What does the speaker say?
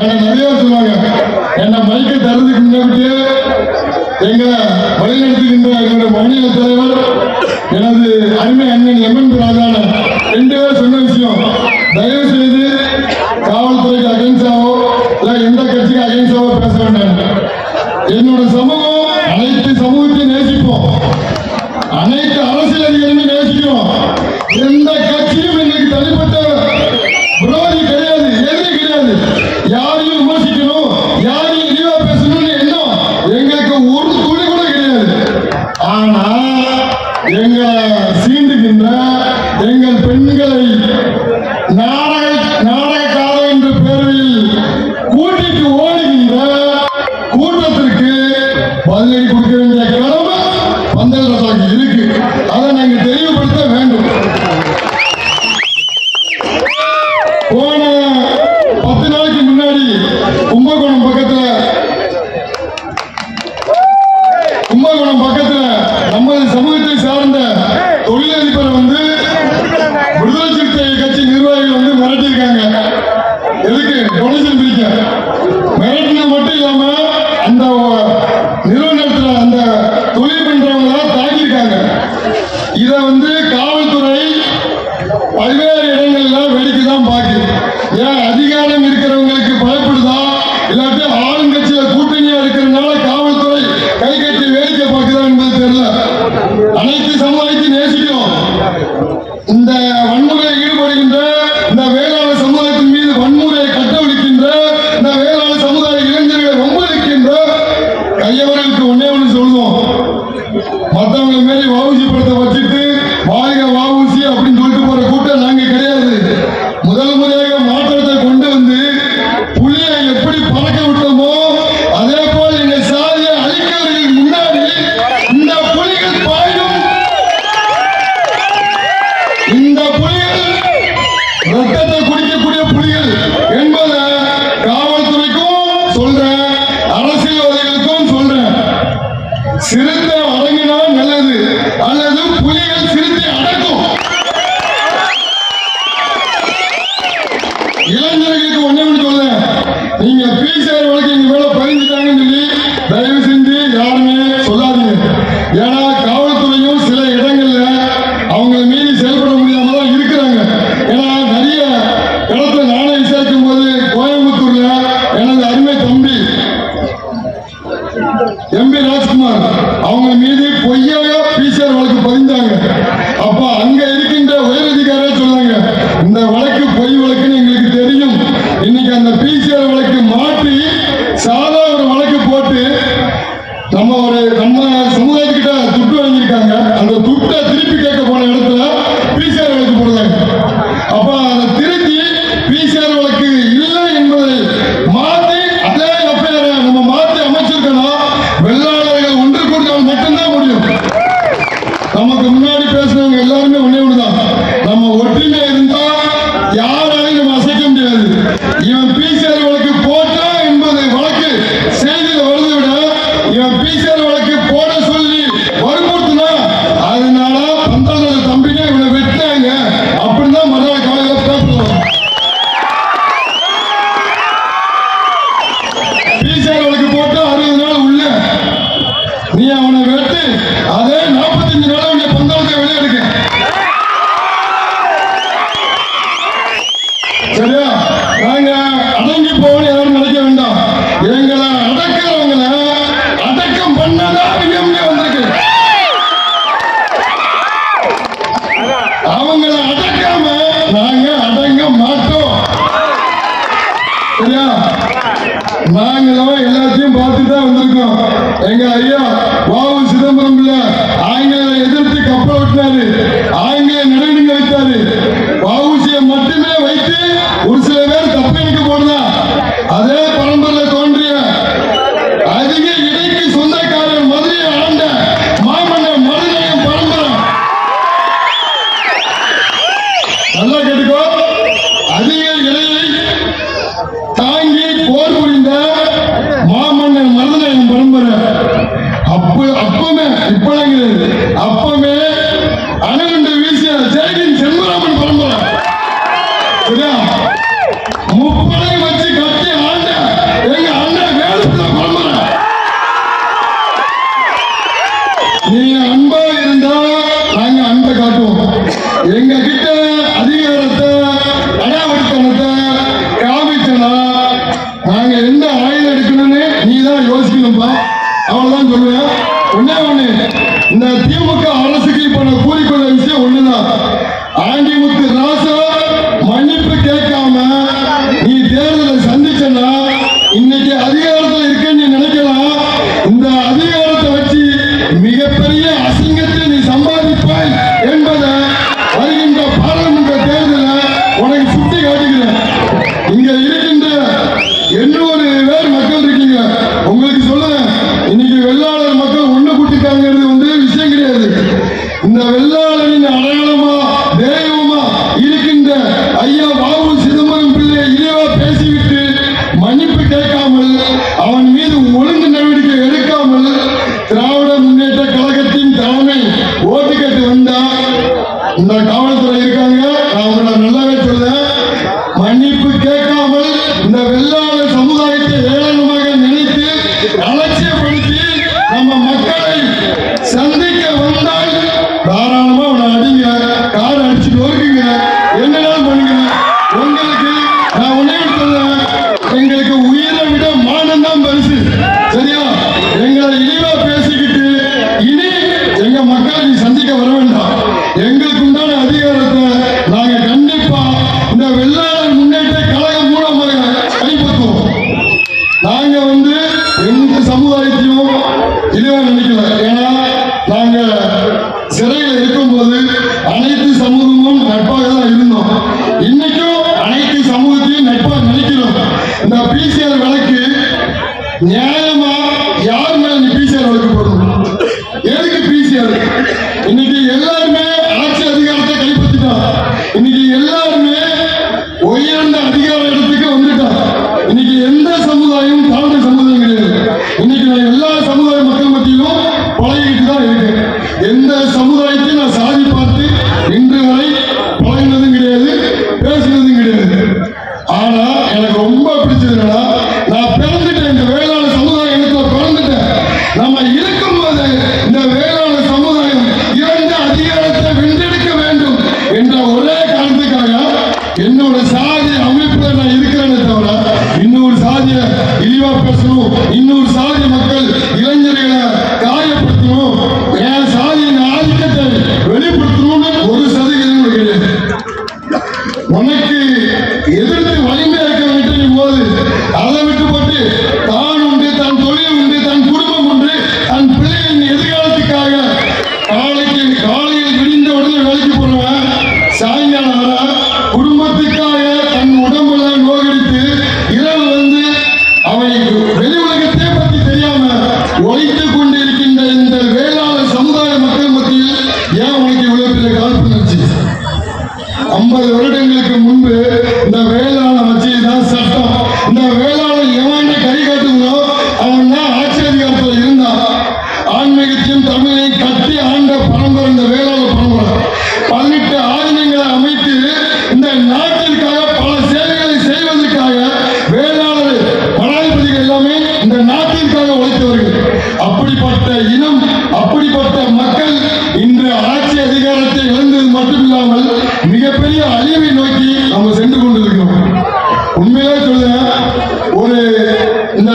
நிறைய சொல்லுவாங்க. என்ன மைக்கை தரதுக்கு முன்னாடி எங்களை வழிநடத்துகின்ற எங்களுடைய மாநில தலைவர் எனது அருமை அண்ணன் எம்என் ராஜான 2 பேர் சொன்ன விஷயம், தயவு செய்து காவல்துறைக்கு அகைன்ஸ்டாவோ இல்ல எந்த கட்சிக்கு அகைன்ஸ்டாவோ பேச வேண்டாம். என்னோட சமூகம் அனைத்து சமூகத்தையும் நேசிப்போம், அனைத்து அரசியல் அதிகாரிகளும் நேசிக்கிறோம். எந்த கட்சியும் எங்களுக்கு தனிப்பட்ட விரோதி கிடையாது, எதிரி கிடையாது. யாரையும் விமர்சிக்கணும், யாரையும் இழிவா பேசணும்னு எண்ணம் எங்களுக்கு ஒரு துளி கூட கிடையாது. ஆனா எங்களை சீண்டுகின்ற எங்கள் பெண்களை நாடகக்காரர் என்ற பெயரில் கூட்டிட்டு ஓடுகின்ற கூட்டத்திற்கு பதிலடி கொடுக்க வேண்டிய கடமை பந்தல் ரசாக்கு இருக்கு. அதை நாங்க தெளிவுபடுத்த வேண்டும். போன 10 நாளைக்கு முன்னாடி கும்பகோணம் பக்கத்துல நமது சமூகத்தை சார்ந்த தொழிலதிபரை விடுதலை சிறுத்தை கட்சி நிர்வாகிகள் மிரட்டியிருக்காங்க. எதுக்கு? டொனேஷன் பிரிக்க மிரட்டின மட்டும் இல்லாம அந்த நிறுவனத்தில் அந்த தொழில் பண்றவங்க தாக்கியிருக்காங்க. இத காவல்துறை பல்வேறு இடங்கள்ல வேடிக்கை தான் பாக்குது. ஏன் அதிகாரம் இருக்கிறவங்களுக்கு பயப்படுதா, இல்லாட்டி ஆளுங்கட்சியில கூட்டணியா இருக்கிறதுனால காவல்துறை கை கட்டி வேடிக்கை பார்க்குதா என்பது தெரியல. அனைத்து சமுதாயத்தையும் நேசிக்கிறோம். இந்த வன்முறையில் ஈடுபடுகின்ற இந்த வேளாண் சமுதாயத்தின் மீது வன்முறையை கட்டவிழ்க்கின்ற இந்த வேளாண் சமுதாய இளைஞர்களை வம்பளிக்கின்ற கையவர்களுக்கு ஒன்னே ஒன்று சொல்லுவோம், மற்றவங்களை மாரி வவுசி படத்தை வச்சுட்டு வாழ்க வவுசி அப்படின்னு சொல்லிட்டு போற கூட்டம் நாங்க கிடையாது. முதல் முறையாக மாற்றத்தை கொண்டு புலியை எப்படி பறக்க விட்டோமோ அதே போல் எங்க சாதியை அழிக்கிறதுக்கு முன்னாடி இந்த புலிகள் பாயும். இந்த புலிகள் ரத்தத்தை குடிக்கக்கூடிய புலிகள் என்பதை காவல்துறைக்கும் சொல்றேன், அரசியல்வாதிகளுக்கும் சொல்றேன். சிறுத்தை அடங்கினா நல்லது, அல்லது புலிகள் சிறுத்தை அடக்கும். இளைஞர்களுக்கு ஒண்ணே ஒன்று சொல்றேன், நீங்க பிசிஆர் வழக்கு எங்க மேல பதிஞ்சுட்டாங்கன்னு சொல்லி தயவு செஞ்சு யாருமே சொல்லாதீங்க. ஏன்னா காவல்துறையும் சில இடங்கள்ல அவங்க மீறி செயல்பட முடியாம தான் இருக்கிறாங்க. ஏன்னா நிறைய இடத்துல நானே விசாரிக்கும் போது கோயம்புத்தூர்ல எனது அருமை தம்பி எம்பி ராஜ்குமார் அவங்க மீது பொய்யாக பிசிஆர் வழக்கு பதிந்தாங்க. அப்ப அங்க இருக்கின்ற உயரதிகாரியா சொன்னாங்க, இந்த வழக்கு பொய் வழக்குன்னு எங்களுக்கு தெரியும். இன்னைக்கு அந்த பிசிஆர் வழக்கு மாற்றி சாதா ஒரு வழக்கு போட்டு நம்ம சமுதாயத்துக்கிட்ட துட்டு வாங்கியிருக்காங்க. அந்த துட்டை திருப்பி கேட்க போன இடத்துல பிசிஆர் வழக்கு போடுறாங்க. அப்ப அதை திருத்தி பிசிஆர் வழக்கு இல்லை என்பதை மாற்றி அதே எஃப்ஐஆரை நம்ம மாற்றி அமைச்சிருக்கணும். வெள்ளாளர்கள் ஒன்று கூடினால் மட்டும்தான் முடியும். நமக்கு முன்னாடி பேசுறவங்க எல்லாருமே ஒன்னே ஒண்ணுதான், நம்ம ஒற்றுமை இருந்தா யாராலையும் நம்ம அசைக்க முடியாது. இவன் பிசிஆர் வழக்கு போட்டா என்பது வழக்கு செய்தியில் வருவதை விட இவன் பிசிஆர் வழக்கு போட சொல்லி வற்புறுத்தினா அதனால பந்தள தம்பிங்க இவனை வெட்டாங்க அப்படிதான் மறுநாள் காலையில் பேசுவோம். பிசிஆர் வழக்கு போட்டா 60 நாள் உள்ள நீ அவனை வெட்டு, அதே 45 நாள் உன்னை பந்தளத்தை வெளியெடுக்க. சரியா? நாங்க அடங்கி போகணும் யாரும் நினைக்க வேண்டாம். எங்களை அடக்கிறவங்களை அடக்கம் பண்ணதான் வந்திருக்கு. அவங்களை அடக்காம நாங்க அடங்க மாட்டோம். சரியா? நாங்களும் எல்லாத்தையும் பார்த்துதான் வந்திருக்கோம். எங்க ஐயா வாவு சிதம்பரம் பிள்ளை ஆங்கில எதிர்த்து கப்பல் விட்டாரு, ஆங்கில நடுநிலை வைத்தாரு. வாவுசியை மட்டுமே வைத்து ஒரு சில பேர் தப்பெடுக்க போனதா அதே பரம்பரையில் தோன்றிய அதிக இடைக்கு சொந்தக்காரர் மதுரையை ஆண்ட மாமன்னர் மருதநாயகம் பரம்பரை. நல்லா கேட்டுக்கோ, அதிக இடையை தாங்கி போர் புரிந்த மாமன்னர் மருதநாயகம் பரம்பரை. அப்பமே இப்ப அப்பமே அணுகுண்டு வீசிய ஜெயகின் செல்வராமன் பரம்பரை. முப்படை வச்சு கட்டி ஆண்ட நாங்க எந்த ஆயுதம் எடுக்கணும்னு நீ தான் யோசிக்கணும்பா. அவ்வளவுதான் சொல்லுவேன். ஒண்ணே ஒண்ணு, இந்த திமுக அரசுக்கு இப்ப நான் கூறிக்கொள்ள விஷயம் ஒண்ணுதான். ஆண்டிமுத்து ராசா மன்னிப்பு கேட்காம நீ தேர்தலை சந்திச்சனா இன்னைக்கு அதிகாரத்தில் இருக்க நீ நினைக்கலாம். இந்த அதிகாரத்தை வச்சு மிகப்பெரிய அசிங்கத்தை நீ சம்பாதிப்பாய் என்பதை வருகின்ற பாராளுமன்ற தேர்தலில் உனக்கு சுட்டி காட்டுகிறேன். இங்க இருக்கின்ற 800 பேர் மக்கள் இருக்கீங்க. உங்களுக்கு சொல்லுறேன், இன்னைக்கு வெள்ளாளர் மக்கள் ஒண்ணு கூட்டிட்டாங்கிறது விஷயம் கிடையாது. இந்த வெள்ளாளரின் அடையாளமா தெய்வமா இருக்கின்ற ஐயா பாபு சிதம்பரம் பிள்ளை இழிவா பேசிவிட்டு மன்னிப்பு கேட்காமல் அவன் மீது ஒழுங்கு நடவடிக்கை எடுக்காமல் திராவிட முன்னேற்ற கழகத்தின் தலைமை ஓட்டு கேட்டு வந்தா இந்த காவல்துறை இருக்காங்க. நான் உங்களை நல்லாவே சொல்றேன், மன்னிப்பு கேட்காமல் இந்த வெள்ளாளர் சமுதாயத்தை ஏளனமாக நினைத்து அலட்சியப்படுத்தி நம்ம மக்களை சந்திக்க வந்தால் தாராளமா அவனை அடிங்க, கார் அடிச்சுட்டு வருவீங்க, என்னதான் பண்ணுங்க. உங்களுக்கு நான் உடனே சொல்றேன், எங்களுக்கு உயிரை விட மானம் தான் பெருசு. சரியா? எங்களை இழிவா பேசிக்கிட்டு இனி எங்க மக்களை நீ சந்திக்க வர வேண்டாம். எங்களுக்கு உண்டான அதிகாரத்தை நாங்க கண்டிப்பா இந்த வெள்ளாளர் முன்னேற்ற கழகம் மூலமாக கைப்பற்றுவோம். நாங்க எந்த சமுதாயத்தையும் இழிவா நினைக்கல. ஏன்னா நாங்க சிறையில் இருக்கும்போது அனைத்து சமூகமும் நட்பாக தான் இருந்தோம். இன்னைக்கும் அனைத்து சமூகத்தையும் நட்பாக நினைக்கிறோம். இந்த பிசிஆர் வழக்கு நியாயமா யார் மேல நீ பிசிஆர் வழக்கு போடணும்? எதுக்கு பிசிஆர்? இன்னைக்கு எல்லாருமே ஆட்சி அதிகாரத்தை கைப்பற்றிட்டான். இன்னைக்கு எல்லாருமே உயர்ந்த அதிகார இடத்துக்கு வந்துட்டான். இன்னைக்கு எந்த சமுதாயம் தாழ்ந்த சமுதாயம் கிடையாது. இன்னைக்கு நான் எல்லா சமுதாய மக்கள் மத்தியிலும் பழகிட்டு தான் இருக்கேன். எந்த சமுதாயத்தையும் நான் சாதி பார்த்து இன்று வரை பழகினதும் கிடையாது, பேசினதும் கிடையாது. ஆனா எனக்கு ரொம்ப பிடிச்சது என்னன்னா, நான் பிறந்துட்டேன், இந்த வேளாண் சமுதாயத்துல பிறந்துட்டேன். நம்ம இருக்கும்போது இந்த வேளாண் சமுதாயம் இரண்டு அதிகாரத்தை வென்றெடுக்க வேண்டும் என்ற ஒரே காரணத்துக்காக என்னோட சாதி அமைப்புல நான் இருக்கிறேனே தவிர இன்னொரு சாதிய இழிவா பேசணும், இன்னொரு சாதி மக்கள் இளைஞர்களை காயப்படுத்தணும், என் சாதியின் ஆதிக்கத்தை வெளிப்படுத்தணும்னு ஒரு சதவீதம் கிடையாது. உனக்கு எதிர்த்து வலிமையா இருக்க வேண்டும் போது அதை விட்டு போட்டு தான் உண்டு, தன் தொழில் உண்டு, தன் குடும்பம் உண்டு, தன் பிள்ளைகளின் எதிர்காலத்துக்காக காலையில் விடிந்த உடனே வேலைக்கு போறவன் சாயங்காலம் வர குடும்பத்துக்காக தன் உடம்புல நோகடித்து இரவு அவன் வெளி உலகத்தை பற்றி தெரியாம ஒழித்துக் கொண்டிருக்கின்ற இந்த வேளாண் சமுதாய மக்கள் மத்தியில் ஏன் உனக்கு இவ்வளவு பெரிய காழ்ப்புணர்ச்சி? 50 வருடங்களுக்கு முன்பு இந்த வேளாண் வச்சுதான் சட்டம். இந்த வேளாண் எவனை கை காட்டுதோ அவன் தான் ஆட்சி அதிகாரத்தில் இருந்தான். ஆன்மீகத்தையும் தமிழை கட்டி ஆண்ட பரம்பரை இந்த வேளாண் பரம்பரை. 18 ஆயுதங்களை அமைத்து இந்த நாட்டிற்காக பல சேவைகளை செய்வதற்காக வேளாண் படாதிபதிகள் எல்லாமே இந்த நாட்டிற்காக உழைத்தவர்கள். அப்படிப்பட்ட இனம், அப்படிப்பட்ட மக்கள் இன்று ஆட்சி அதிகாரத்தை இழந்தது மட்டுமில்லாமல் மிகப்பெரிய அழிவை நோக்கி நம்ம சென்று கொண்டிருக்கிறோம். உண்மையிலே சொல்ல இந்த